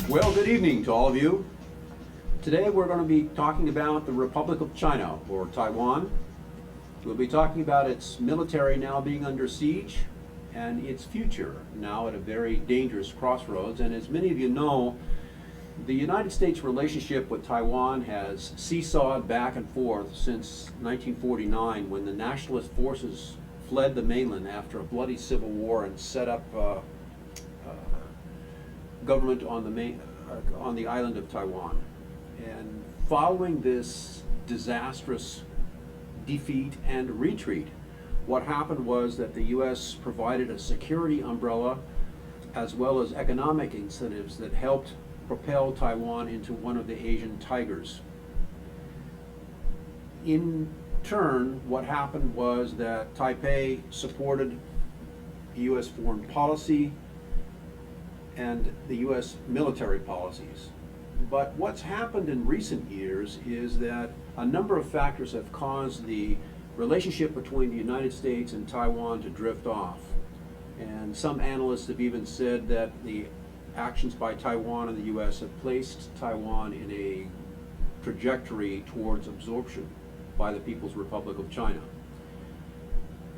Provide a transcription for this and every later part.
Well, good evening to all of you. Today we're going to be talking about the Republic of China, or Taiwan. We'll be talking about its military now being under siege and its future now at a very dangerous crossroads. And as many of you know, the United States relationship with Taiwan has seesawed back and forth since 1949, when the Nationalist forces fled the mainland after a bloody civil war and set up government on the island of Taiwan. And following this disastrous defeat and retreat, what happened was that the U.S. provided a security umbrella as well as economic incentives that helped propel Taiwan into one of the Asian tigers. In turn, what happened was that Taipei supported U.S. foreign policy and the U.S. military policies. But what's happened in recent years is that a number of factors have caused the relationship between the United States and Taiwan to drift off. And some analysts have even said that the actions by Taiwan and the U.S. have placed Taiwan in a trajectory towards absorption by the People's Republic of China.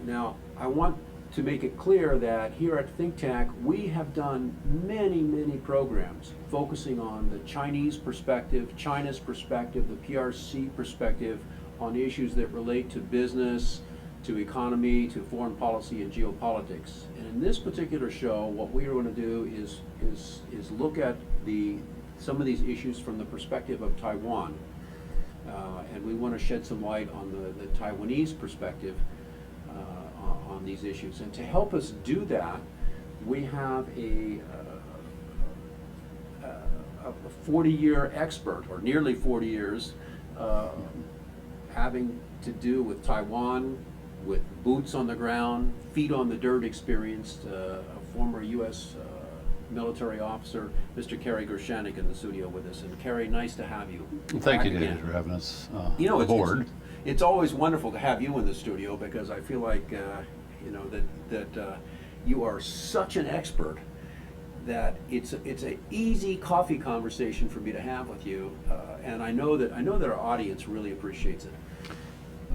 Now, I want to make it clear that here at ThinkTech, we have done many programs focusing on the Chinese perspective, China's perspective, the PRC perspective on issues that relate to business, to economy, to foreign policy and geopolitics. And in this particular show, what we are going to do is look at some of these issues from the perspective of Taiwan. And we want to shed some light on the Taiwanese perspective on these issues. And to help us do that, we have a 40-year expert, or nearly 40 years, having to do with Taiwan, with boots on the ground, feet on the dirt experience, a former U.S. Military officer, Mr. Kerry Gershaneck, in the studio with us. And Kerry, nice to have you. Thank you, David, for having us aboard. It's always wonderful to have you in the studio, because I feel like that you are such an expert that it's an easy coffee conversation for me to have with you, and I know that our audience really appreciates it.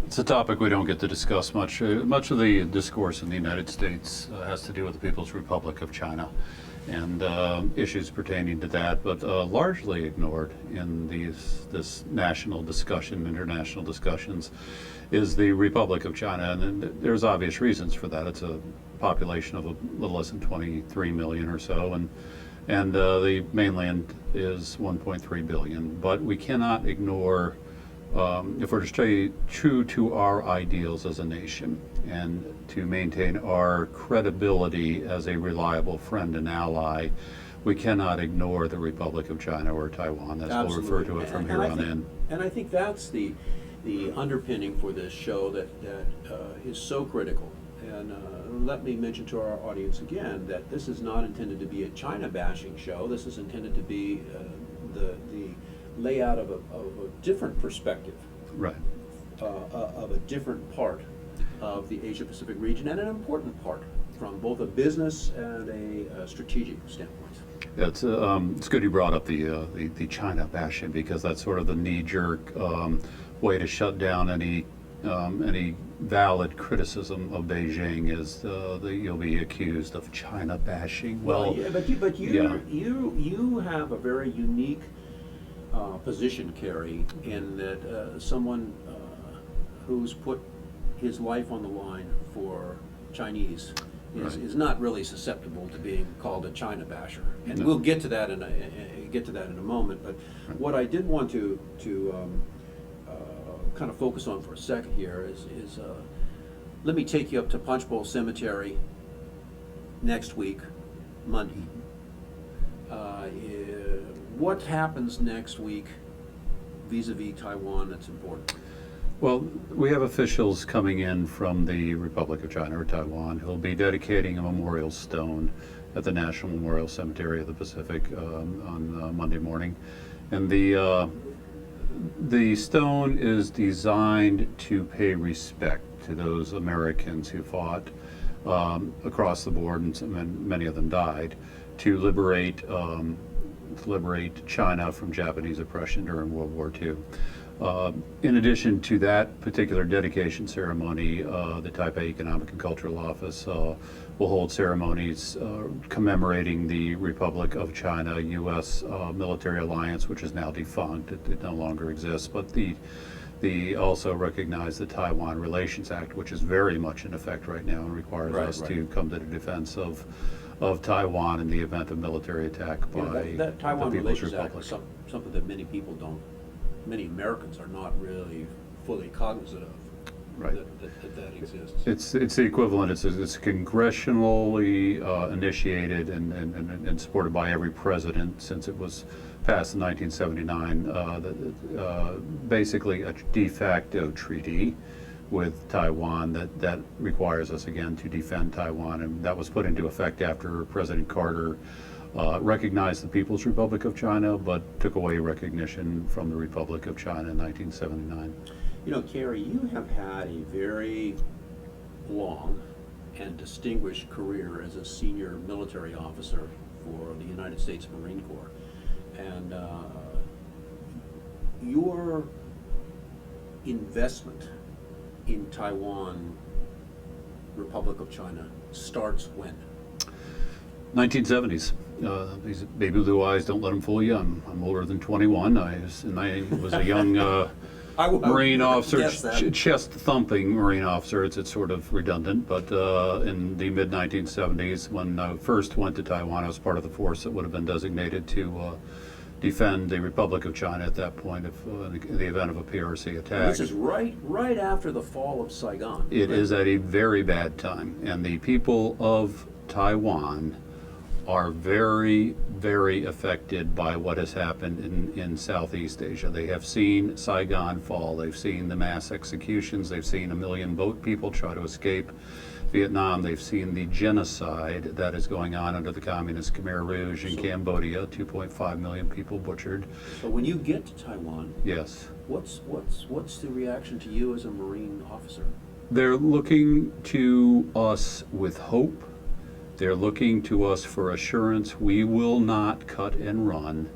It's a topic we don't get to discuss much. Much of the discourse in the United States has to do with the People's Republic of China and issues pertaining to that, but largely ignored in this national discussion, international discussions, is the Republic of China. And there's obvious reasons for that. It's a population of a little less than 23 million or so, and the mainland is 1.3 billion. But we cannot ignore, if we're to stay true to our ideals as a nation and to maintain our credibility as a reliable friend and ally, we cannot ignore the Republic of China, or Taiwan, as we'll refer to it from here on in. And I think that's the underpinning for this show that is so critical. And let me mention to our audience again that this is not intended to be a China bashing show. This is intended to be the layout of a different perspective, right, of a different part of the Asia Pacific region, and an important part from both a business and a strategic standpoint. Yeah, it's good you brought up the China bashing, because that's sort of the knee-jerk way to shut down any valid criticism of Beijing, is that you'll be accused of China bashing. Well, yeah, but you have a very unique position, Kerry, in that someone who's put his life on the line for Chinese is not really susceptible to being called a China basher, and we'll get to that in a moment. But what I did want to kind of focus on for a second here is let me take you up to Punch Bowl Cemetery next week, Monday. What happens next week vis-a-vis Taiwan that's important? Well, we have officials coming in from the Republic of China, or Taiwan, who will be dedicating a memorial stone at the National Memorial Cemetery of the Pacific on Monday morning. And the stone is designed to pay respect to those Americans who fought across the board, and many of them died, to liberate liberate China from Japanese oppression during World War II. In addition to that particular dedication ceremony, the Taipei Economic and Cultural Office will hold ceremonies commemorating the Republic of China U.S. military alliance, which is now defunct. It no longer exists, but the also recognize the Taiwan Relations Act, which is very much in effect right now and requires us to come to the defense of Taiwan in the event of military attack by that Taiwan the People's Relations Act Republic. is something that many Americans are not really fully cognizant of. Right. That exists. It's the equivalent. It's congressionally initiated and supported by every president since it was passed in 1979. Basically, a de facto treaty with Taiwan that requires us again to defend Taiwan, and that was put into effect after President Carter recognized the People's Republic of China, but took away recognition from the Republic of China in 1979. You know, Kerry, you have had a very long and distinguished career as a senior military officer for the United States Marine Corps. And your investment in Taiwan, Republic of China, starts when? 1970s. These baby blue eyes, don't let them fool you. I'm older than 21. I was a young Marine officer, chest thumping Marine officer. It's sort of redundant, but in the mid 1970s, when I first went to Taiwan, I was part of the force that would have been designated to defend the Republic of China at that point in the event of a PRC attack. This is right after the fall of Saigon. It is at a very bad time, and the people of Taiwan are very, very affected by what has happened in Southeast Asia. They have seen Saigon fall. They've seen the mass executions. They've seen 1 million boat people try to escape Vietnam. They've seen the genocide that is going on under the Communist Khmer Rouge in Cambodia, 2.5 million people butchered. So when you get to Taiwan, yes, what's the reaction to you as a Marine officer? they're looking to us with hope. They're looking to us for assurance we will not cut and run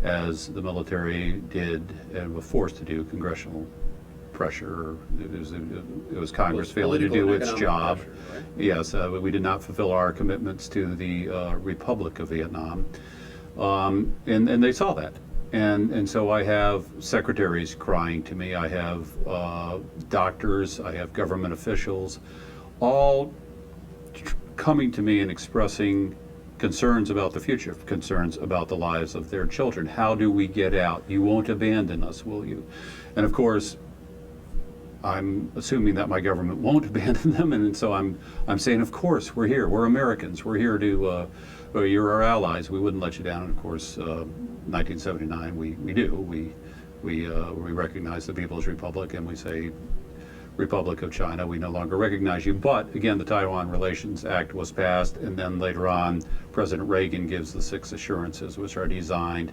as the military did and was forced to do. Congressional pressure. It was Congress failing to do its job. Pressure, right? Yes, we did not fulfill our commitments to the Republic of Vietnam, and they saw that. And so I have secretaries crying to me. I have doctors. I have government officials, all coming to me and expressing concerns about the future, concerns about the lives of their children. How do we get out? You won't abandon us, will you? And of course, I'm assuming that my government won't abandon them, and so I'm saying, of course, we're here. We're Americans. We're here to. You're our allies. We wouldn't let you down. And of course, 1979, we do. We recognize the People's Republic, and we say, Republic of China, we no longer recognize you. But again, the Taiwan Relations Act was passed, and then later on, President Reagan gives the 6 assurances, which are designed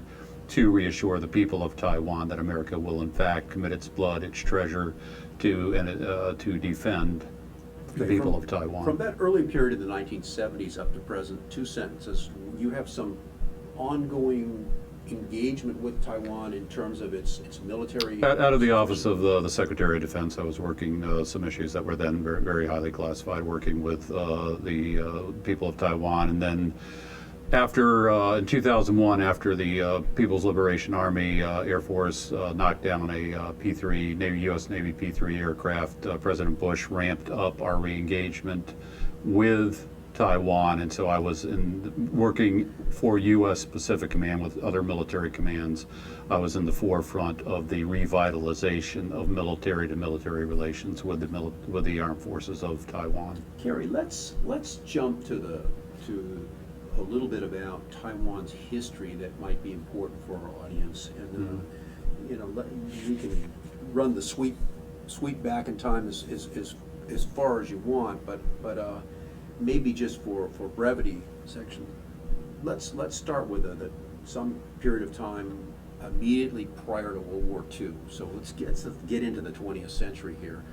to reassure the people of Taiwan that America will in fact commit its blood, its treasure to defend the people of Taiwan. From that early period in the 1970s up to present, 2 sentences, you have some ongoing engagement with Taiwan in terms of its military? Out of the Office of the Secretary of Defense, I was working some issues that were then very, very highly classified, working with the people of Taiwan. And then after, in 2001, after the People's Liberation Army Air Force knocked down a P-3, U.S. Navy P-3 aircraft, President Bush ramped up our re-engagement with Taiwan, and so I was working for U.S. Pacific Command with other military commands. I was in the forefront of the revitalization of military-to-military relations with the armed forces of Taiwan. Kerry, let's jump to a little bit about Taiwan's history that might be important for our audience, and you can run the sweep back in time as far as you want, but maybe just for brevity section, let's start with some period of time immediately prior to World War II. So let's get into the 20th century here.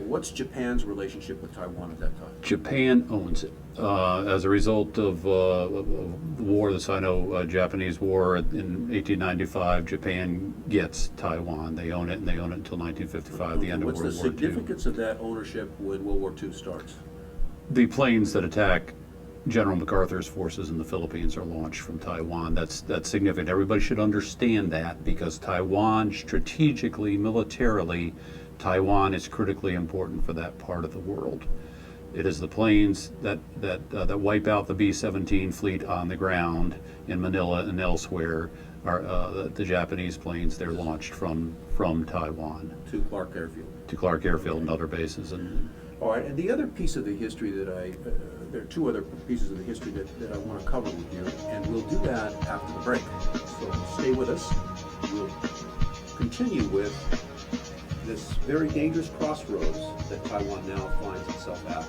What's Japan's relationship with Taiwan at that time? Japan owns it. As a result of the war, the Sino-Japanese War in 1895, Japan gets Taiwan. They own it, and they own it until 1955, the end of What's World the War II. significance of that ownership when World War II starts? The planes that attack General MacArthur's forces in the Philippines are launched from Taiwan. That's significant. Everybody should understand that, because Taiwan, strategically, militarily, Taiwan is critically important for that part of the world. It is the planes that wipe out the B-17 fleet on the ground in Manila and elsewhere are the Japanese planes. They're launched from Taiwan To Clark Airfield. to Clark Airfield and other bases. And All right, and the other piece of the history that there are two other pieces of the history that I want to cover with you, and we'll do that after the break. So stay with us. We'll continue with this very dangerous crossroads that Taiwan now finds itself at.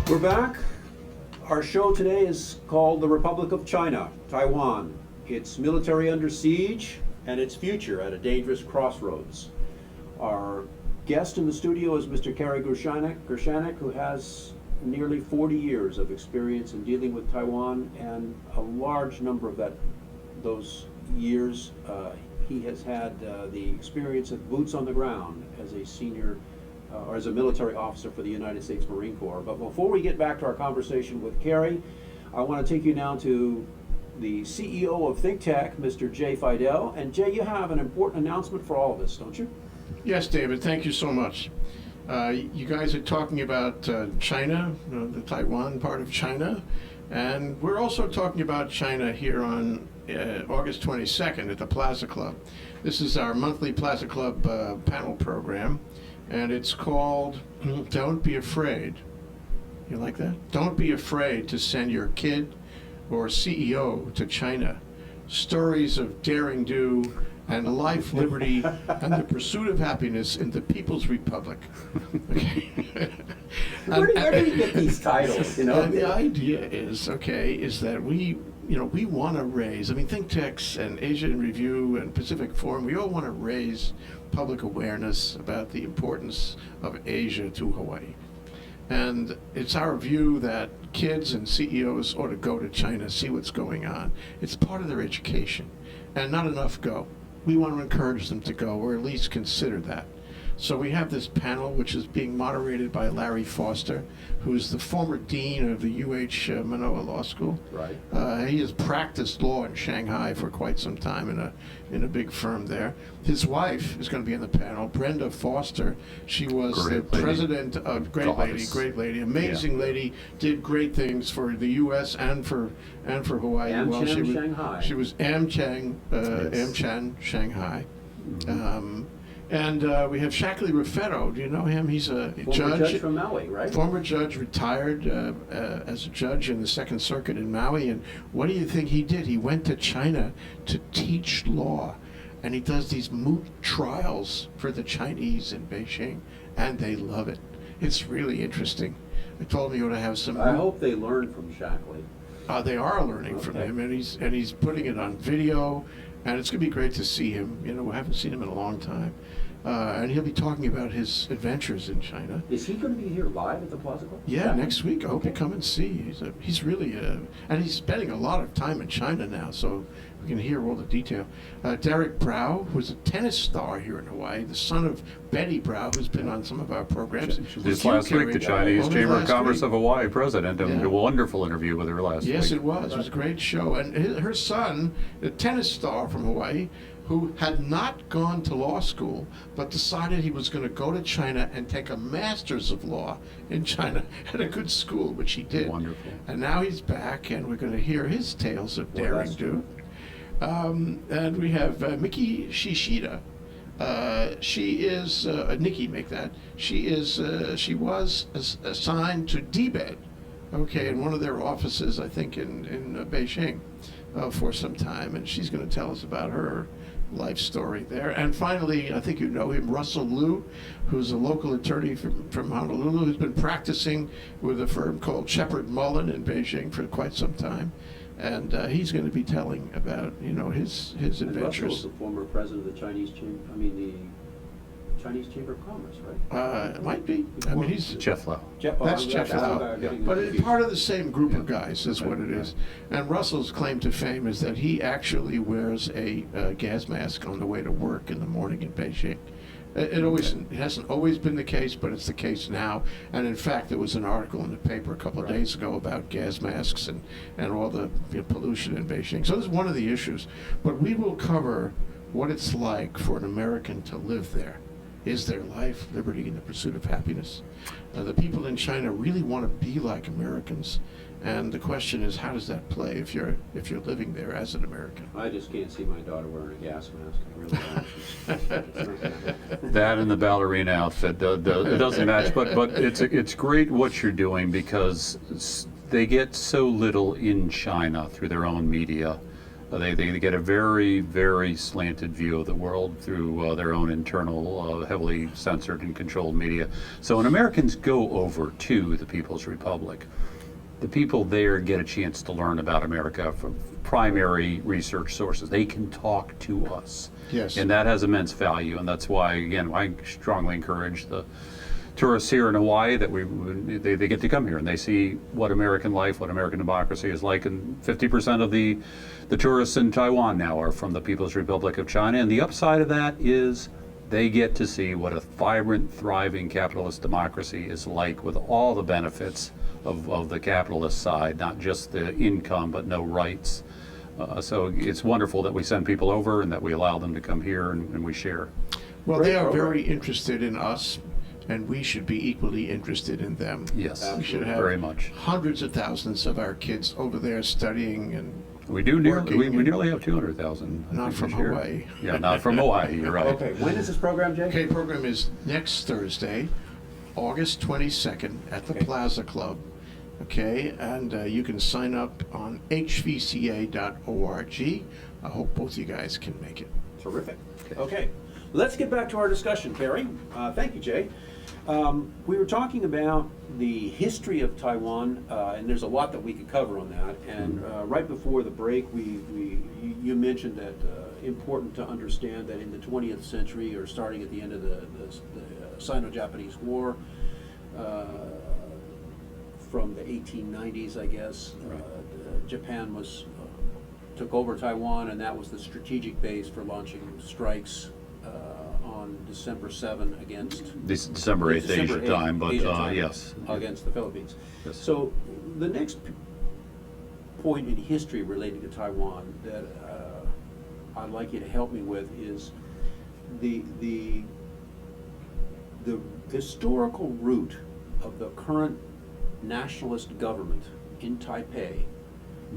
We're back. Our show today is called The Republic of China, Taiwan, its military under siege and its future at a dangerous crossroads. Our guest in the studio is Mr. Kerry Gershaneck, who has nearly 40 years of experience in dealing with Taiwan, and a large number of those years, he has had the experience of boots on the ground as a senior or as a military officer for the United States Marine Corps. But before we get back to our conversation with Kerry, I want to take you now to the CEO of ThinkTech, Mr. Jay Fidel. And Jay, you have an important announcement for all of us, don't you? Yes, David, thank you so much. You guys are talking about China, the Taiwan part of China, and we're also talking about China here on August 22nd at the Plaza Club. This is our monthly Plaza Club panel program, and it's called Don't Be Afraid. You like that? Don't be afraid to send your kid or CEO to China. Stories of daring do and life, liberty, and the pursuit of happiness in the People's Republic. Okay. Where do you get these titles? You know, And the idea is that we want to raise. I mean, ThinkTechs and Asia in Review and Pacific Forum, we all want to raise public awareness about the importance of Asia to Hawaii. And it's our view that kids and CEOs ought to go to China, see what's going on. It's part of their education, and not enough go. We want to encourage them to go, or at least consider that. So we have this panel, which is being moderated by Larry Foster, who is the former dean of the UH Manoa Law School. Right. He has practiced law in Shanghai for quite some time in a big firm there. His wife is going to be in the panel, Brenda Foster. She was Great the lady. president of great lady, amazing lady, did great things for the U.S. and for Hawaii. AmCham Shanghai. She was AmCham, Yes. AmCham Shanghai. And we have Shackley Raffetto. Do you know him? He's a Former judge from Maui, right? Former judge, retired as a judge in the Second Circuit in Maui. And what do you think he did? He went to China to teach law. And he does these moot trials for the Chinese in Beijing. And they love it. It's really interesting. I told him he ought to have some. I hope they learn from Shackley. They are learning from Okay. him, and he's putting it on video. And it's going to be great to see him. You know, we haven't seen him in a long time. And he'll be talking about his adventures in China. Is he going to be here live at the Plaza Club? Yeah, next week. I hope you come and see. He's really, and he's spending a lot of time in China now, so we can hear all the detail. Derek Brow, who's a tennis star here in Hawaii, the son of Betty Brow, who's been on some of our programs. This last week, the Chinese Chamber of Commerce of Hawaii president, and a wonderful interview with her last week. Yes, it was. It was a great show. And her son, a tennis star from Hawaii, who had not gone to law school, but decided he was going to go to China and take a master's of law in China at a good school, which he did. Wonderful. And now he's back, and we're going to hear his tales of Well, daring that's do. And we have Miki Shishida. She is Nikki. Make that. She was assigned to DBED, in one of their offices, I think in Beijing, for some time, and she's going to tell us about her life story there. And finally, I think you know him, Russell Liu, who's a local attorney from Honolulu, who's been practicing with a firm called Shepard Mullen in Beijing for quite some time. And he's going to be telling about, his And Russell adventures. is the former president of the Chinese Chamber. The Chinese Chamber of Commerce, right? It might be. I mean, he's Jeff Lau. That's Jeff Lau. But it's part of the same group of guys is what it is. And Russell's claim to fame is that he actually wears a gas mask on the way to work in the morning in Beijing. It hasn't always been the case, but it's the case now. And in fact, there was an article in the paper a couple of days ago about gas masks and all the pollution in Beijing. So this is one of the issues. But we will cover what it's like for an American to live there. Is there life, liberty, and the pursuit of happiness? The people in China really want to be like Americans, and the question is, how does that play if you're living there as an American? I just can't see my daughter wearing a gas mask. I really don't. It's not gonna happen. That and the ballerina outfit, it doesn't match, but it's great what you're doing because they get so little in China through their own media. They get a very, very slanted view of the world through their own internal, heavily censored and controlled media. So when Americans go over to the People's Republic, the people there get a chance to learn about America from primary research sources. They can talk to us. Yes. And that has immense value, and that's why, again, I strongly encourage the tourists here in Hawaii that they get to come here and they see what American life, what American democracy is like. And 50% of the tourists in Taiwan now are from the People's Republic of China. And the upside of that is they get to see what a vibrant, thriving capitalist democracy is like, with all the benefits of the capitalist side, not just the income, but no rights. So it's wonderful that we send people over and that we allow them to come here and we share. Well, Great they are program. very interested in us, and we should be equally interested in them. Yes, We should have very much. hundreds of thousands of our kids over there studying, and We do nearly, working we and- nearly have 200,000. Not from Hawaii. Yeah, not from Hawaii, you're right. Okay, when is this program, Jay? okay, program is next Thursday, August 22nd at the Okay. Plaza Club. Okay, and you can sign up on hvca.org. I hope both you guys can make it. Terrific. Okay, let's get back to our discussion, Kerry. Thank you, Jay. We were talking about the history of Taiwan, and there's a lot that we could cover on that. And right before the break, you mentioned that important to understand that in the 20th century, or starting at the end of the Sino-Japanese War, from the 1890s, I guess, Japan took over Taiwan, and that was the strategic base for launching strikes on December 7 against December 8th December Asia 8th, time, but Asia time, yes. against the Philippines. Yes. So the next point in history relating to Taiwan that I'd like you to help me with is the historical root of the current nationalist government in Taipei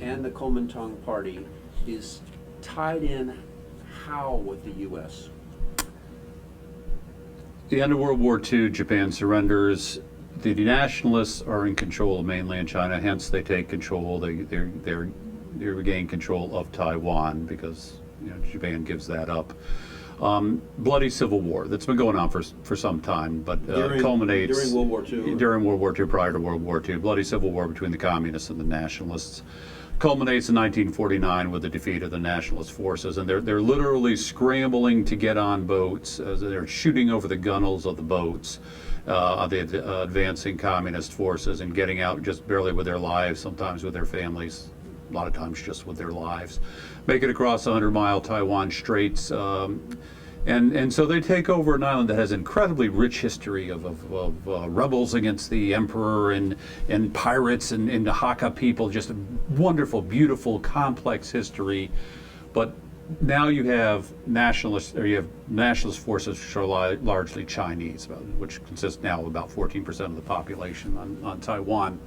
and the Kuomintang Party is tied in how with the U.S.? The end of World War II, Japan surrenders. The nationalists are in control of mainland China, hence they take control. They regain control of Taiwan because Japan gives that up. Bloody civil war that's been going on for some time, but culminates during World War II. During World War II, prior to World War II, bloody civil war between the communists and the nationalists culminates in 1949 with the defeat of the nationalist forces, and they're literally scrambling to get on boats as they're shooting over the gunnels of the boats of the advancing communist forces and getting out just barely with their lives, sometimes with their families, a lot of times just with their lives. Make it across the 100-mile Taiwan Straits. And so they take over an island that has incredibly rich history of rebels against the emperor and pirates and the Hakka people, just a wonderful, beautiful, complex history. But now you have nationalist forces which are largely Chinese, which consist now of about 14% of the population on Taiwan.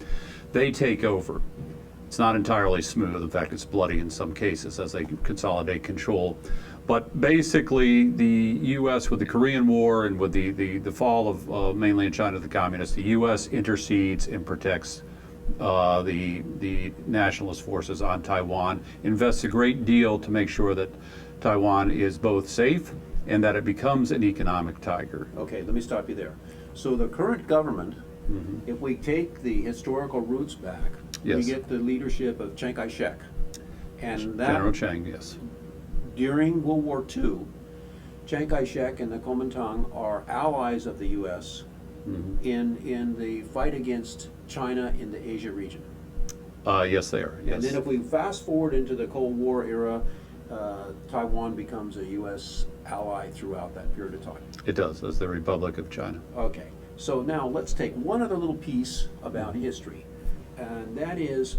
They take over. It's not entirely smooth. In fact, it's bloody in some cases as they consolidate control. But basically, the U.S. with the Korean War and with the fall of mainland China to the communists, the U.S. intercedes and protects the nationalist forces on Taiwan, invests a great deal to make sure that Taiwan is both safe and that it becomes an economic tiger. Okay, let me stop you there. So the current government, if we take the historical roots back, we Yes. get the leadership of Chiang Kai-shek. And that, General Chang, yes. during World War II, Chiang Kai-shek and the Kuomintang are allies of the U.S. In the fight against China in the Asia region. Yes, they are. Yes. And then if we fast forward into the Cold War era, Taiwan becomes a U.S. ally throughout that period of time. It does, as the Republic of China. Okay, so now let's take one other little piece about history, and that is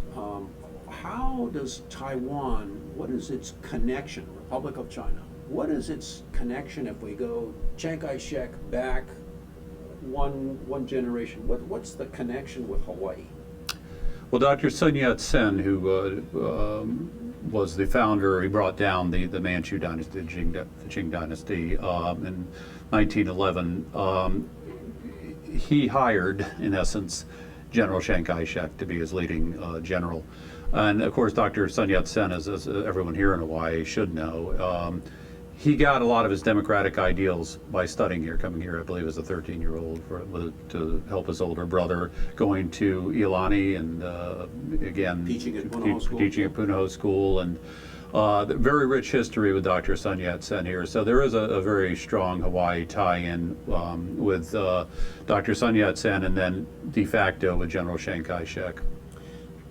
how does Taiwan, what is its connection, Republic of China, what is its connection if we go Chiang Kai-shek back one generation, what's the connection with Hawaii? Well, Dr. Sun Yat-sen, who was the founder, he brought down the Manchu dynasty, the Qing dynasty in 1911. He hired, in essence, General Chiang Kai-shek to be his leading general. And of course, Dr. Sun Yat-sen, as everyone here in Hawaii should know, he got a lot of his democratic ideals by studying here, coming here, I believe, as a 13-year-old to help his older brother, going to Iolani and again Teaching at Punahou School. Teaching at Punahou School, and Very rich history with Dr. Sun Yat-sen here. So there is a very strong Hawaii tie-in with Dr. Sun Yat-sen and then de facto with General Chiang Kai-shek.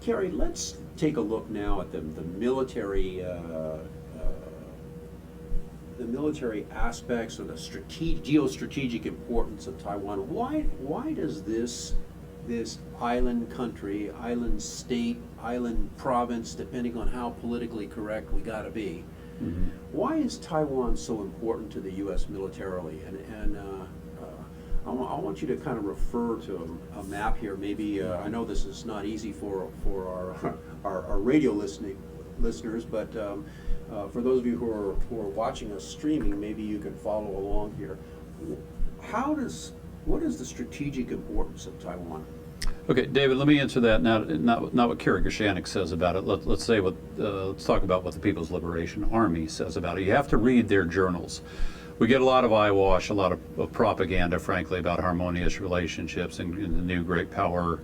Kerry, let's take a look now at the military aspects or the geostrategic importance of Taiwan. Why does this island country, island state, island province, depending on how politically correct we got to be, why is Taiwan so important to the U.S. militarily? And I want you to kind of refer to a map here. Maybe I know this is not easy for our radio listeners, but for those of you who are watching us streaming, maybe you can follow along here. What is the strategic importance of Taiwan? Okay, David, let me answer that. Not what Kerry Gershaneck says about it. Let's talk about what the People's Liberation Army says about it. You have to read their journals. We get a lot of eyewash, a lot of propaganda, frankly, about harmonious relationships and the new great power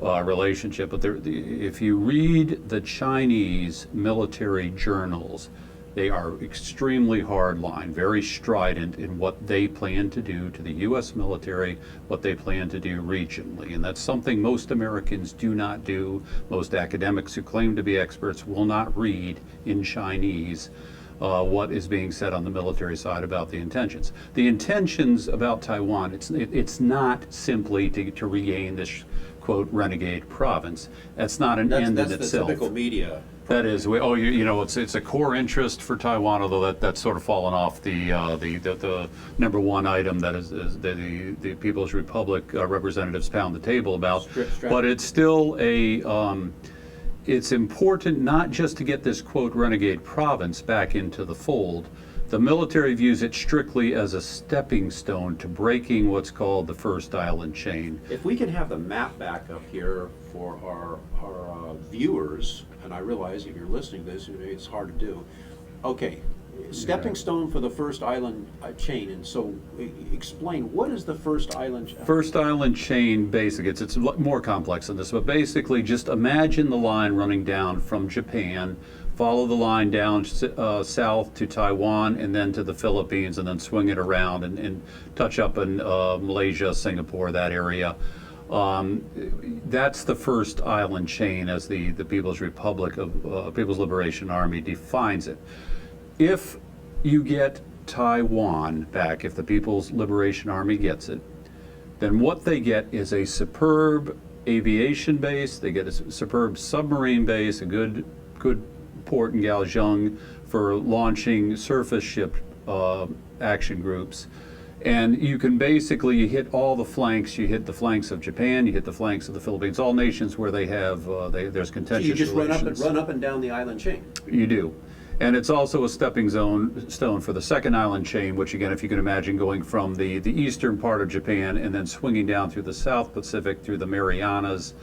relationship. But if you read the Chinese military journals, they are extremely hardline, very strident in what they plan to do to the U.S. military, what they plan to do regionally. And that's something most Americans do not do. Most academics who claim to be experts will not read in Chinese what is being said on the military side about the intentions. The intentions about Taiwan, it's not simply to regain this, quote, renegade province. That's not an end in itself. That's the typical media. That is, it's a core interest for Taiwan, although that's sort of fallen off the number one item that is the People's Republic representatives pound the table about. But it's still it's important not just to get this, quote, renegade province back into the fold. The military views it strictly as a stepping stone to breaking what's called the first island chain. If we can have the map back up here for our viewers, and I realize if you're listening to this, it's hard to do. Okay, stepping stone for the first island chain, and so explain, what is the first island? First island chain, basically, it's more complex than this, but basically just imagine the line running down from Japan, follow the line down south to Taiwan and then to the Philippines, and then swing it around and touch up in Malaysia, Singapore, that area. That's the first island chain as the People's Republic of People's Liberation Army defines it. If you get Taiwan back, if the People's Liberation Army gets it, then what they get is a superb aviation base, they get a superb submarine base, a good port in Kaohsiung for launching surface ship action groups. And you can basically hit all the flanks. You hit the flanks of Japan, you hit the flanks of the Philippines, all nations where they have, there's contentious So you just relations. run up and down the island chain. You do. And it's also a stepping stone for the second island chain, which again, if you can imagine going from the eastern part of Japan and then swinging down through the South Pacific, through the Marianas,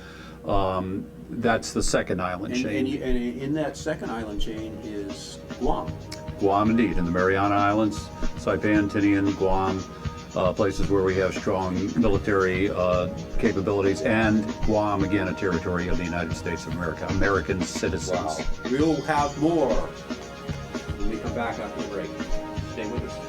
that's the second island chain. And in that second island chain is Guam. Guam, indeed, and the Mariana Islands, Saipan, Tinian, Guam, places where we have strong military capabilities, and Guam, again, a territory of the United States of America, American citizens. Wow. We'll have more when we come back after the break. Stay with us.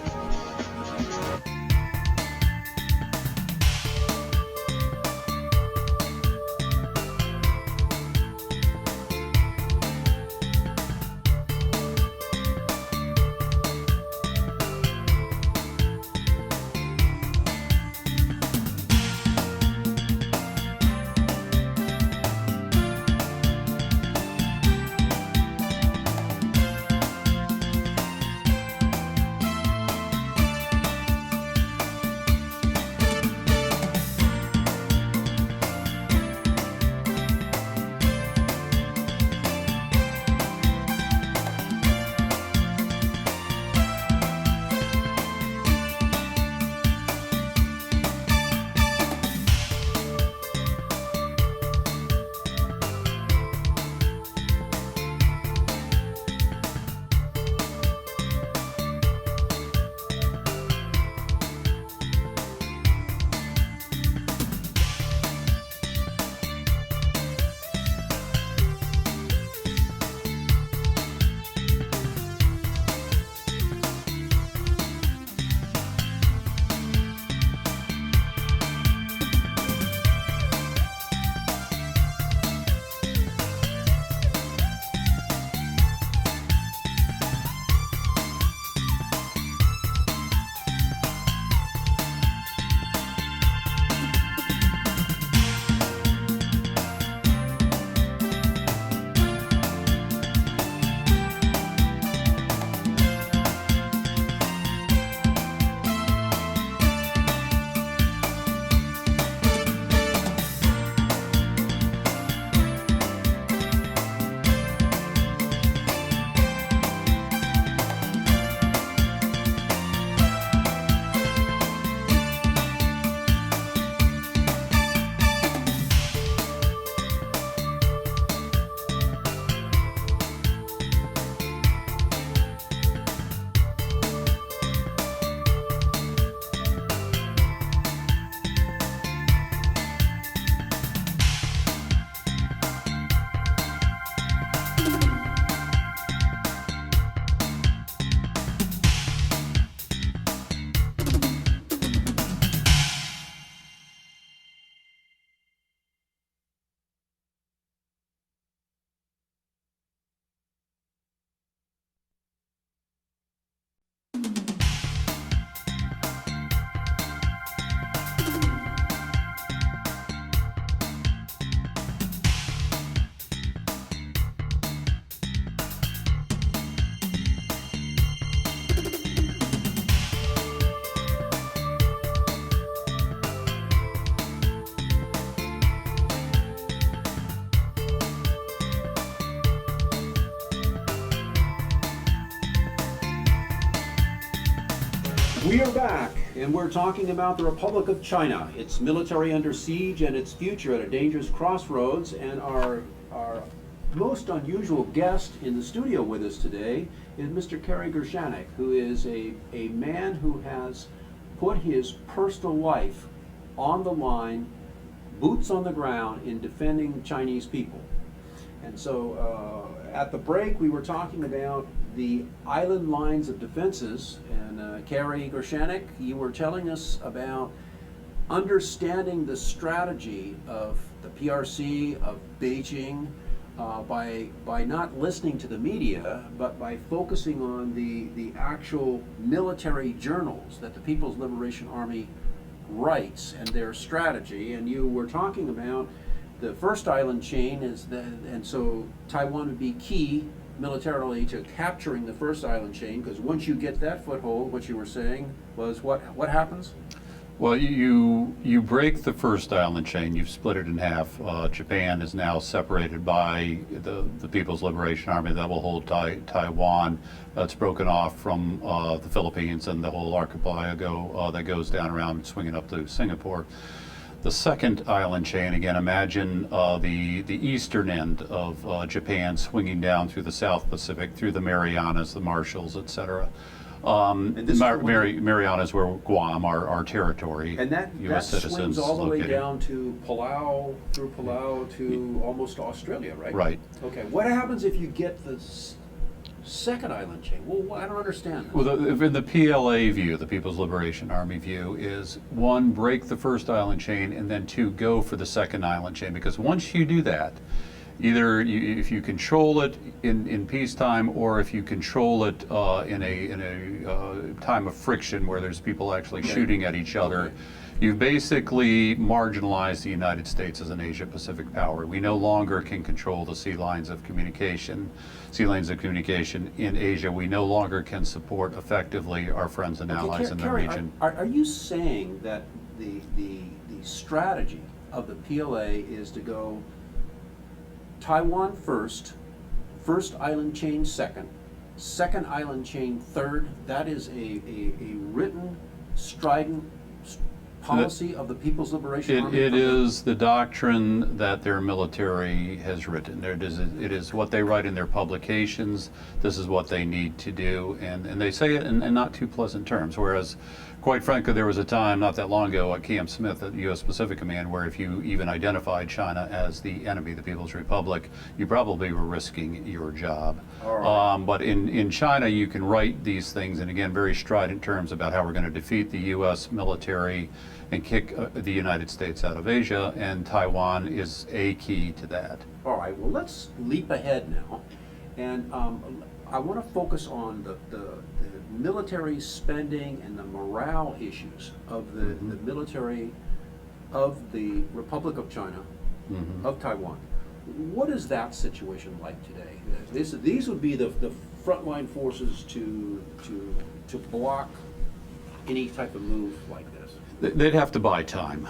We are back, and we're talking about the Republic of China, its military under siege and its future at a dangerous crossroads. And our most unusual guest in the studio with us today is Mr. Kerry Gershaneck, who is a man who has put his personal life on the line, boots on the ground, in defending Chinese people. And so at the break, we were talking about the island lines of defenses, and Kerry Gershaneck, you were telling us about understanding the strategy of the PRC, of Beijing, by not listening to the media, but by focusing on the actual military journals that the People's Liberation Army writes and their strategy. And you were talking about the first island chain and so Taiwan would be key militarily to capturing the first island chain, because once you get that foothold, what you were saying was what happens? Well, you break the first island chain, you've split it in half. Japan is now separated by the People's Liberation Army that will hold Taiwan. That's broken off from the Philippines and the whole archipelago that goes down around swinging up to Singapore. The second island chain, again, imagine the eastern end of Japan swinging down through the South Pacific, through the Marianas, the Marshalls, etc. Marianas, where Guam, our territory, and that U.S. citizens, swings all the way located. down to Palau, through Palau to almost Australia, right? Right. Okay. What happens if you get the second island chain? Well, I don't understand that. Well, in the PLA view, the People's Liberation Army view, is one, break the first island chain, and then two, go for the second island chain. Because once you do that, either if you control it in peacetime, or if you control it in a time of friction where there's people actually shooting at each other, you've basically marginalized the United States as an Asia-Pacific power. We no longer can control the sea lanes of communication in Asia. We no longer can support effectively our friends and allies in the Kerry, region. Are you saying that the strategy of the PLA is to go Taiwan first island chain second island chain third? That is a written, strident policy of the People's Liberation Army? It is the doctrine that their military has written. It is what they write in their publications. This is what they need to do, and they say it in not too pleasant terms. Whereas, quite frankly, there was a time not that long ago at Camp Smith at the U.S. Pacific Command where if you even identified China as the enemy, the People's Republic, you probably were risking your job. All right. But in China, you can write these things, and again, very strident terms about how we're going to defeat the U.S. military and kick the United States out of Asia, and Taiwan is a key to that. All right, well, let's leap ahead now. And I want to focus on the military spending and the morale issues of the military of the Republic of China, of Taiwan. What is that situation like today? These would be the frontline forces to block any type of move like this. They'd have to buy time.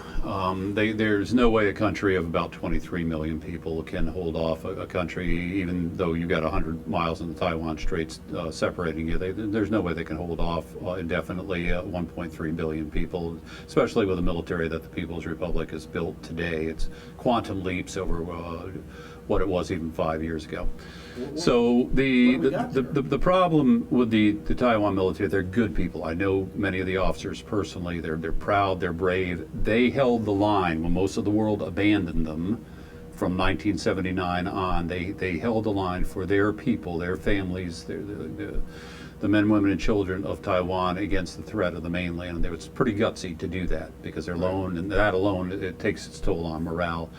There's no way a country of about 23 million people can hold off a country, even though you've got 100 miles in the Taiwan Straits separating you. There's no way they can hold off indefinitely 1.3 billion people, especially with the military that the People's Republic has built today. It's quantum leaps over what it was even 5 years ago. So the problem with the Taiwan military, they're good people. I know many of the officers personally. They're proud, they're brave. They held the line when most of the world abandoned them from 1979 on. They held the line for their people, their families, the men, women, and children of Taiwan against the threat of the mainland. And it's pretty gutsy to do that because they're alone, and that alone, it takes its toll on morale.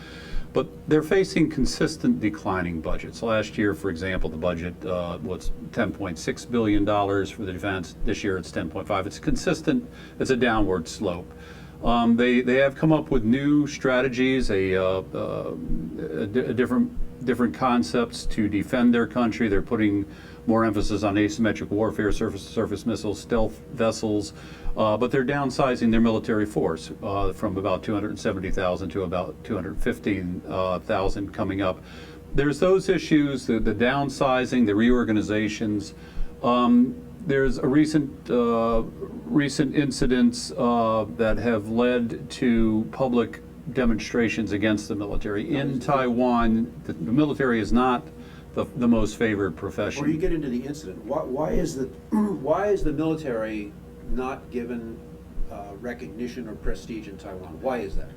But they're facing consistent declining budgets. Last year, for example, the budget was $10.6 billion for the defense. This year it's 10.5. It's consistent. It's a downward slope. They have come up with new strategies, different concepts to defend their country. They're putting more emphasis on asymmetric warfare, surface missiles, stealth vessels, but they're downsizing their military force from about 270,000 to about 215,000 coming up. There's those issues, the downsizing, the reorganizations. there's a recent incidents that have led to public demonstrations against the military. In Taiwan, the military is not the most favored profession. Before you get into the incident, why is the military not given recognition or prestige in Taiwan? Why is that?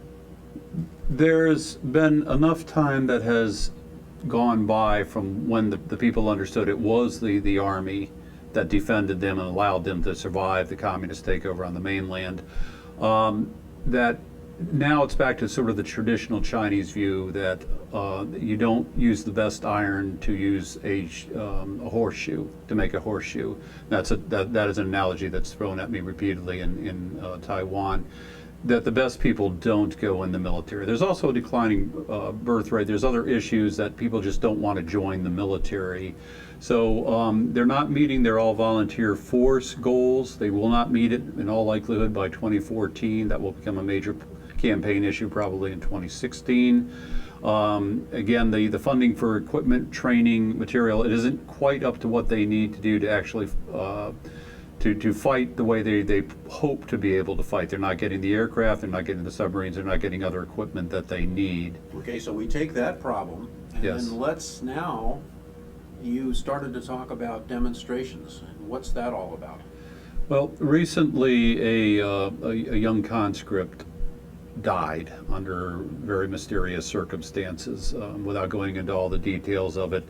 There's been enough time that has gone by from when the people understood it was the army that defended them and allowed them to survive the communist takeover on the mainland, that now it's back to sort of the traditional Chinese view that you don't use the best iron to use a horseshoe, to make a horseshoe. That is an analogy that's thrown at me repeatedly in Taiwan, that the best people don't go in the military. There's also a declining birth rate. There's other issues that people just don't want to join the military. So they're not meeting their all-volunteer force goals. They will not meet it in all likelihood by 2014. That will become a major campaign issue probably in 2016. Again, the funding for equipment, training, material, it isn't quite up to what they need to do to actually to fight the way they hope to be able to fight. They're not getting the aircraft, they're not getting the submarines, they're not getting other equipment that they need. Okay, so we take that problem, and Yes. then let's now, you started to talk about demonstrations. What's that all about? Well, recently a young conscript died under very mysterious circumstances. Without going into all the details of it,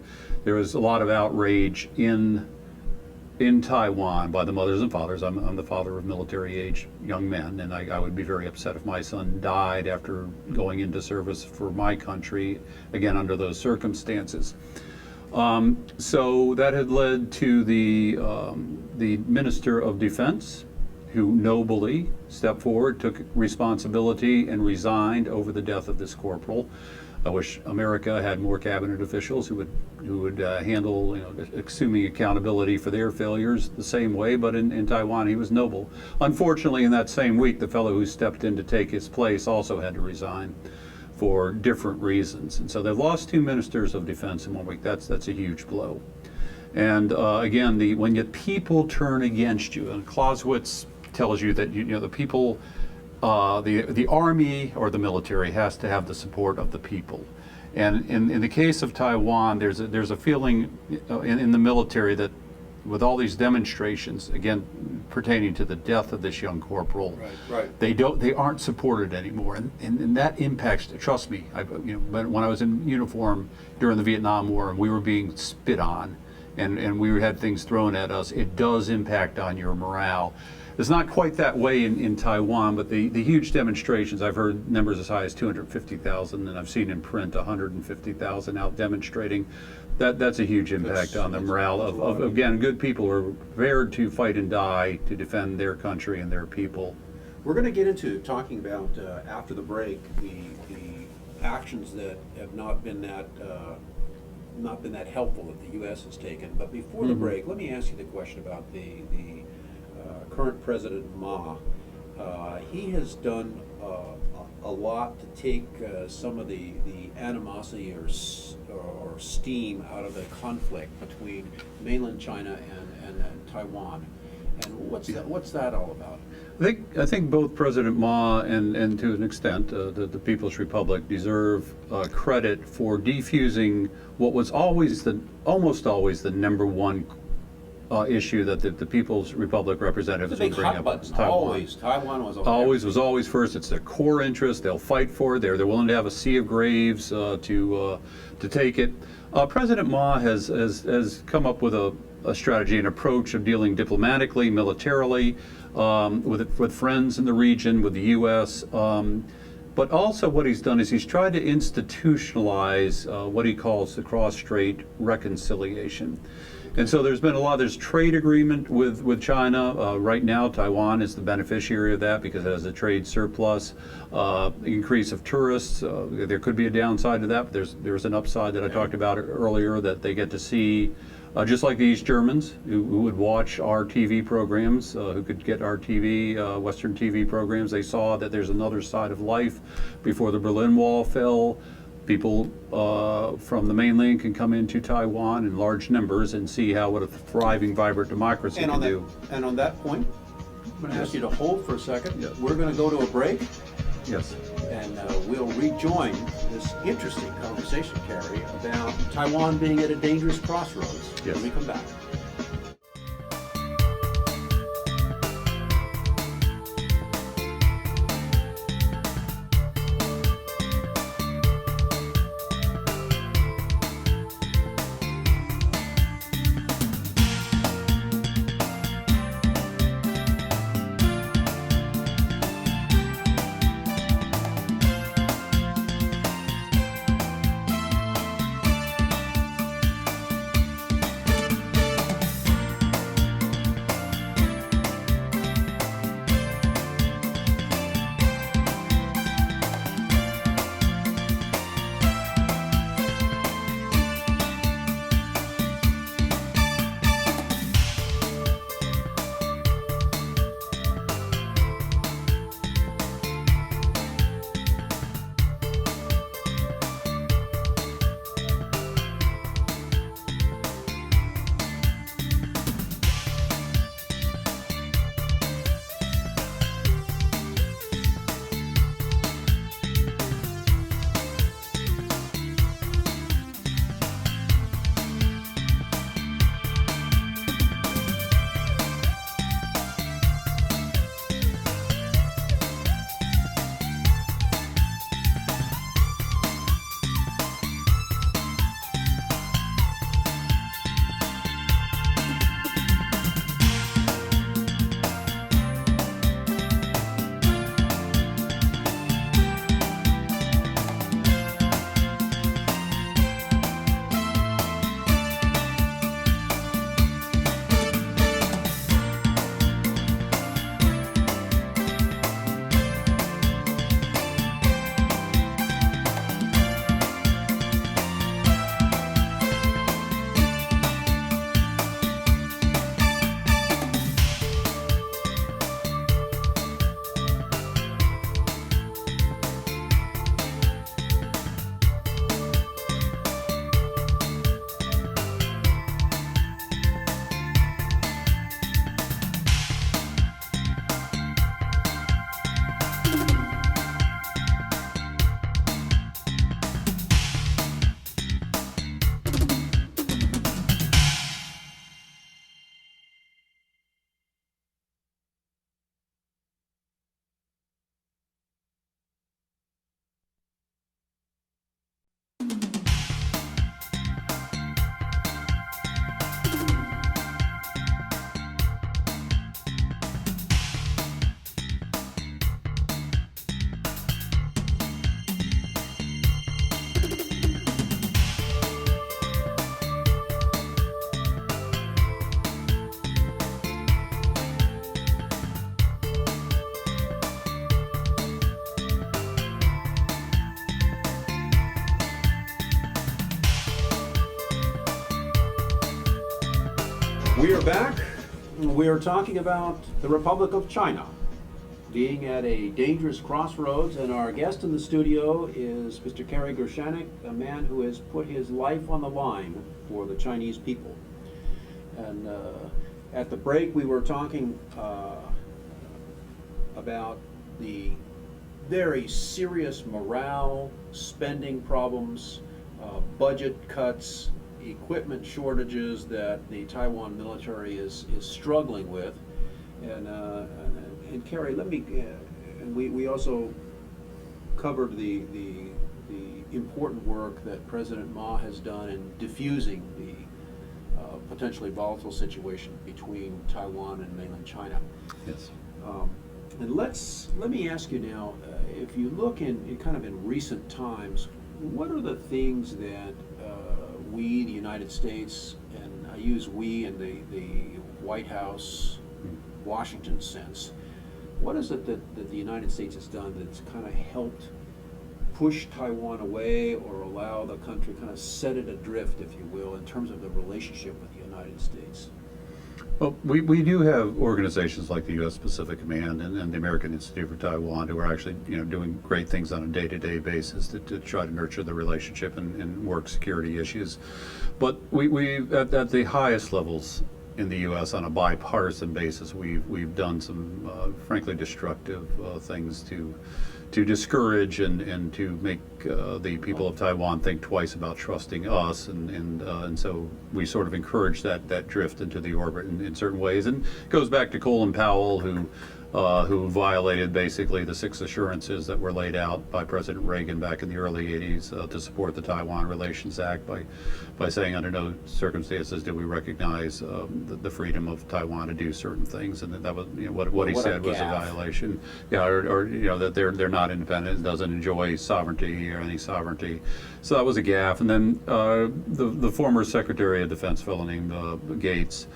there was a lot of outrage in Taiwan by the mothers and fathers. I'm the father of military-age young men, and I would be very upset if my son died after going into service for my country, again under those circumstances. So that had led to the Minister of Defense, who nobly stepped forward, took responsibility, and resigned over the death of this corporal. I wish America had more cabinet officials who would handle, assuming accountability for their failures the same way. But in Taiwan, he was noble. Unfortunately, in that same week, the fellow who stepped in to take his place also had to resign for different reasons. And so they've lost 2 ministers of defense in 1 week. That's a huge blow. And again, when your people turn against you, and Clausewitz tells you that the people. The army or the military has to have the support of the people, and in the case of Taiwan, there's a feeling in the military that with all these demonstrations, again pertaining to the death of this young corporal, Right. they aren't supported anymore, and that impacts. Trust me, when I was in uniform during the Vietnam War and we were being spit on, and we had things thrown at us, it does impact on your morale. It's not quite that way in Taiwan, but the huge demonstrations, I've heard numbers as high as 250,000, and I've seen in print 150,000 out demonstrating. That's a huge impact on the morale of again, good people who are prepared to fight and die to defend their country and their people. We're going to get into talking about, after the break, the actions that have not been that helpful that the U.S. has taken. But before the break, let me ask you the question about the current President Ma. He has done a lot to take some of the animosity or steam out of the conflict between mainland China and Taiwan. And what's that all about? I think both President Ma and to an extent the People's Republic deserve credit for defusing what was almost always the number one issue that the People's Republic representatives would bring up. Taiwan was always first. It's their core interest. They'll fight for it. They're willing to have a sea of graves to take it. President Ma has come up with a strategy, an approach of dealing diplomatically, militarily, with friends in the region, with the U.S. But also what he's done is he's tried to institutionalize what he calls the cross-strait reconciliation. And so there's been there's trade agreement with China. Right now, Taiwan is the beneficiary of that because it has a trade surplus, increase of tourists. There could be a downside to that, but there's an upside that I talked about earlier, that they get to see, just like the East Germans who would watch our TV programs, who could get our TV, Western TV programs. They saw that there's another side of life before the Berlin Wall fell. people from the mainland can come into Taiwan in large numbers and see what a thriving, vibrant democracy And can on that, do. and on that point, I'm going to ask you to hold for a second. Yeah. We're going to go to a break, Yes. and we'll rejoin this interesting conversation, Kerry, about Taiwan being at a dangerous crossroads Yes. when we come back. We are back. We are talking about the Republic of China being at a dangerous crossroads, and our guest in the studio is Mr. Kerry Gershaneck, a man who has put his life on the line for the Chinese people. And at the break, we were talking about the very serious morale, spending problems, budget cuts, equipment shortages that the Taiwan military is struggling with. And Kerry, let me, and we also covered the important work that President Ma has done in diffusing the potentially volatile situation between Taiwan and mainland China. Yes. And let me ask you now, if you look in kind of in recent times, what are the things that we, the United States, and I use we in the White House, Washington sense, what is it that the United States has done that's kind of helped push Taiwan away or allow the country kind of set it adrift, if you will, in terms of the relationship with the United States? Well, we do have organizations like the U.S. Pacific Command and the American Institute for Taiwan who are actually doing great things on a day-to-day basis to try to nurture the relationship and work security issues. But we at the highest levels in the U.S. on a bipartisan basis, we've done some frankly destructive things to discourage and to make the people of Taiwan think twice about trusting us, and so we sort of encourage that drift into the orbit in certain ways. And it goes back to Colin Powell, who violated basically the 6 assurances that were laid out by President Reagan back in the early 80s to support the Taiwan Relations Act by saying under no circumstances do we recognize the freedom of Taiwan to do certain things, and that was what he said was a violation. Yeah, or that they're not independent, doesn't enjoy sovereignty or any sovereignty. So that was a gaffe. And then the former Secretary of Defense, fellow named Gates,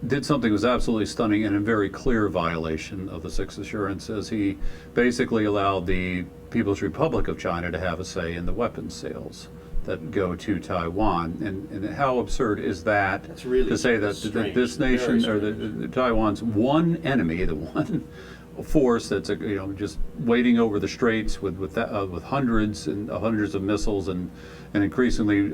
did something that was absolutely stunning and a very clear violation of the 6 assurances. He basically allowed the People's Republic of China to have a say in the weapons sales that go to Taiwan. And how absurd is that? That's really to say that this nation, or the Taiwan's one enemy, the one force that's just waiting over the straits with hundreds of missiles and an increasingly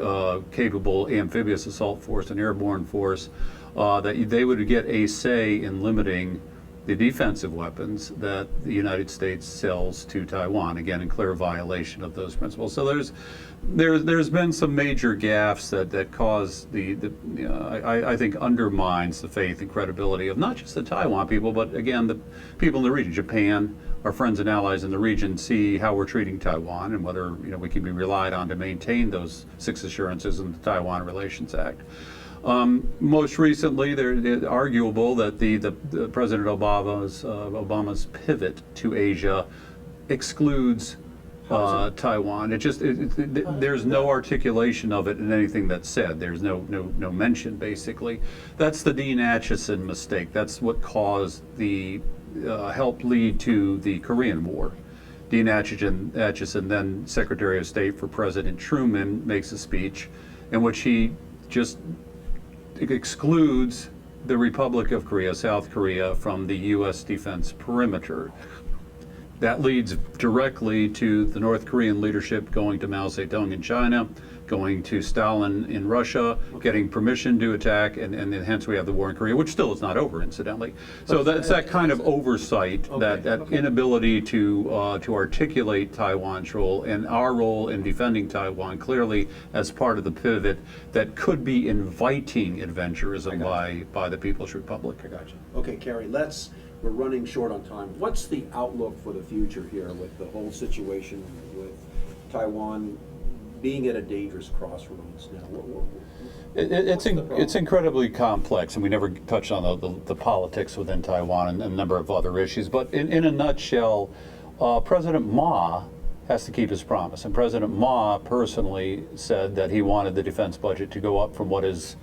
capable amphibious assault force and airborne force, that they would get a say in limiting the defensive weapons that the United States sells to Taiwan, again in clear violation of those principles. So there's been some major gaffes that cause I think undermines the faith and credibility of not just the Taiwan people, but again the people in the region. Japan, our friends and allies in the region, see how we're treating Taiwan and whether we can be relied on to maintain those 6 assurances in the Taiwan Relations Act. Most recently, it's arguable that the President Obama's pivot to Asia excludes Taiwan. There's no articulation of it in anything that's said. There's no mention, basically. That's the Dean Acheson mistake. That's what caused helped lead to the Korean War. Dean Acheson, then Secretary of State for President Truman, makes a speech in which he just excludes the Republic of Korea, South Korea, from the U.S. defense perimeter. That leads directly to the North Korean leadership going to Mao Zedong in China, going to Stalin in Russia, getting permission to attack, and hence we have the war in Korea, which still is not over, incidentally. So that's that kind of oversight, that inability to articulate Taiwan's role and our role in defending Taiwan clearly as part of the pivot that could be inviting adventurism by the People's Republic. I got you. Okay, Kerry, we're running short on time. What's the outlook for the future here with the whole situation with Taiwan being at a dangerous crossroads now? It's incredibly complex, and we never touched on the politics within Taiwan and a number of other issues. But in a nutshell, President Ma has to keep his promise. And President Ma personally said that he wanted the defense budget to go up from what is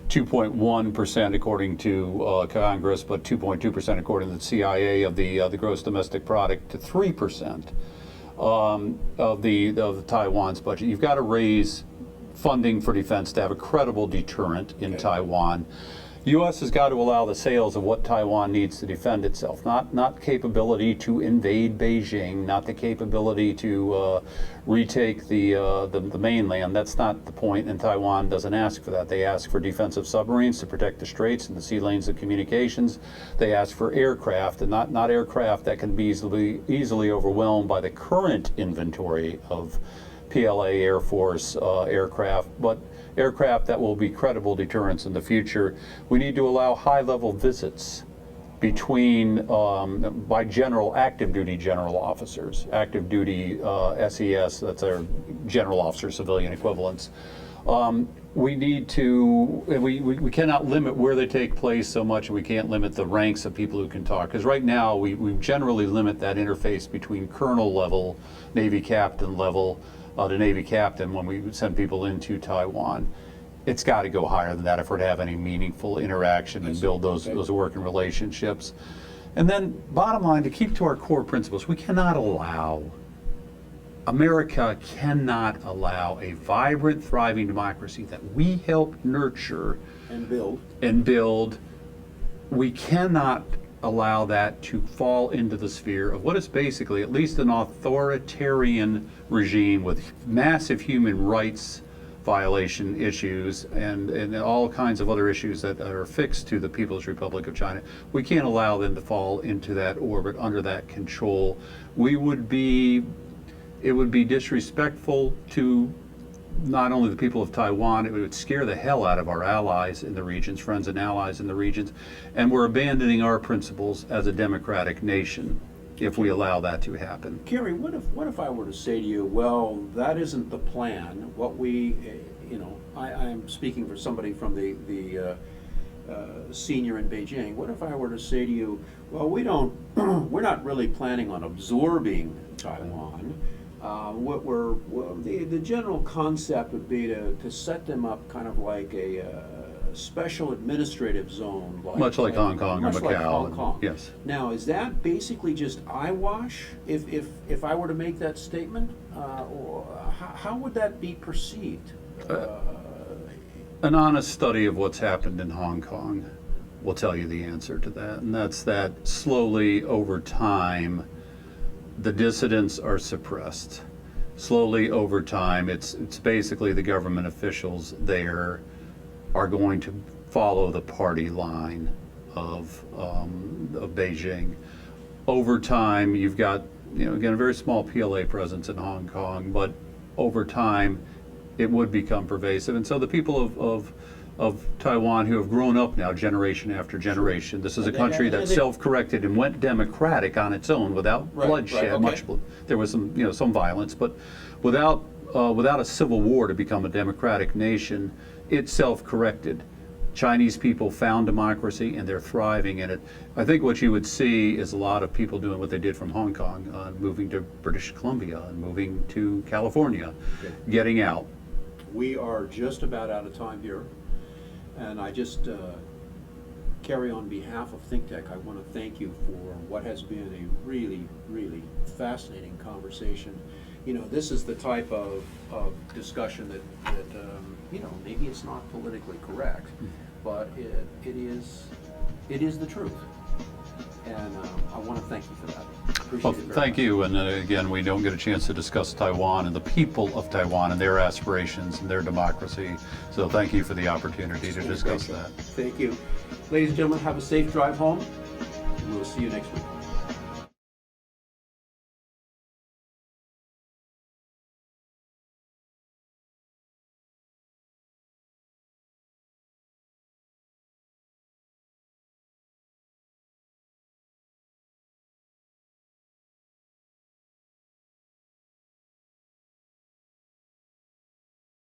2.1% according to Congress, but 2.2% according to the CIA of the gross domestic product, to 3% of the Taiwan's budget. You've got to raise funding for defense to have a credible deterrent in Taiwan. The U.S. has got to allow the sales of what Taiwan needs to defend itself, not capability to invade Beijing, not the capability to retake the mainland. That's not the point, and Taiwan doesn't ask for that. They ask for defensive submarines to protect the straits and the sea lanes of communications. They ask for aircraft, and not aircraft that can be easily overwhelmed by the current inventory of PLA Air Force aircraft, but aircraft that will be credible deterrents in the future. We need to allow high-level visits between by active duty general officers, active duty SES, that's our general officer civilian equivalents. We need to, we cannot limit where they take place so much, and we can't limit the ranks of people who can talk. Because right now, we generally limit that interface between colonel level, Navy captain level, to Navy captain when we send people into Taiwan. It's got to go higher than that if we're to have any meaningful interaction and build those working relationships. And then, bottom line, to keep to our core principles, America cannot allow a vibrant, thriving democracy that we helped nurture and build. We cannot allow that to fall into the sphere of what is basically at least an authoritarian regime with massive human rights violation issues and all kinds of other issues that are fixed to the People's Republic of China. We can't allow them to fall into that orbit under that control. It would be disrespectful to not only the people of Taiwan, it would scare the hell out of our allies in the regions, friends and allies in the regions, and we're abandoning our principles as a democratic nation if we allow that to happen. Kerry, what if I were to say to you, well, that isn't the plan. What we, I'm speaking for somebody from the senior in Beijing. What if I were to say to you, well, we're not really planning on absorbing Taiwan. The general concept would be to set them up kind of like a special administrative zone, much like Hong Kong or much Macau. like Hong Kong. Yes. Now, is that basically just eyewash? If I were to make that statement, or how would that be perceived? An honest study of what's happened in Hong Kong will tell you the answer to that, and that's that slowly over time the dissidents are suppressed. Slowly over time, it's basically the government officials there are going to follow the party line of Beijing. Over time, you've got, again, a very small PLA presence in Hong Kong, but over time, it would become pervasive. And so the people of Taiwan who have grown up now generation after generation. This is a country that self-corrected and went democratic on its own without bloodshed. Okay. There was some violence, but without a civil war to become a democratic nation, it self-corrected. Chinese people found democracy and they're thriving in it. I think what you would see is a lot of people doing what they did from Hong Kong, moving to British Columbia and moving to California, getting out. We are just about out of time here. And I just, Kerry, on behalf of ThinkTech, I want to thank you for what has been a really, really fascinating conversation. This is the type of discussion that maybe it's not politically correct, but it is the truth. And I want to thank you for that. Appreciate it very Thank much. you. And again, we don't get a chance to discuss Taiwan and the people of Taiwan and their aspirations and their democracy. So thank you for the opportunity to discuss that. Thank you. Ladies and gentlemen, have a safe drive home. We'll see you next week.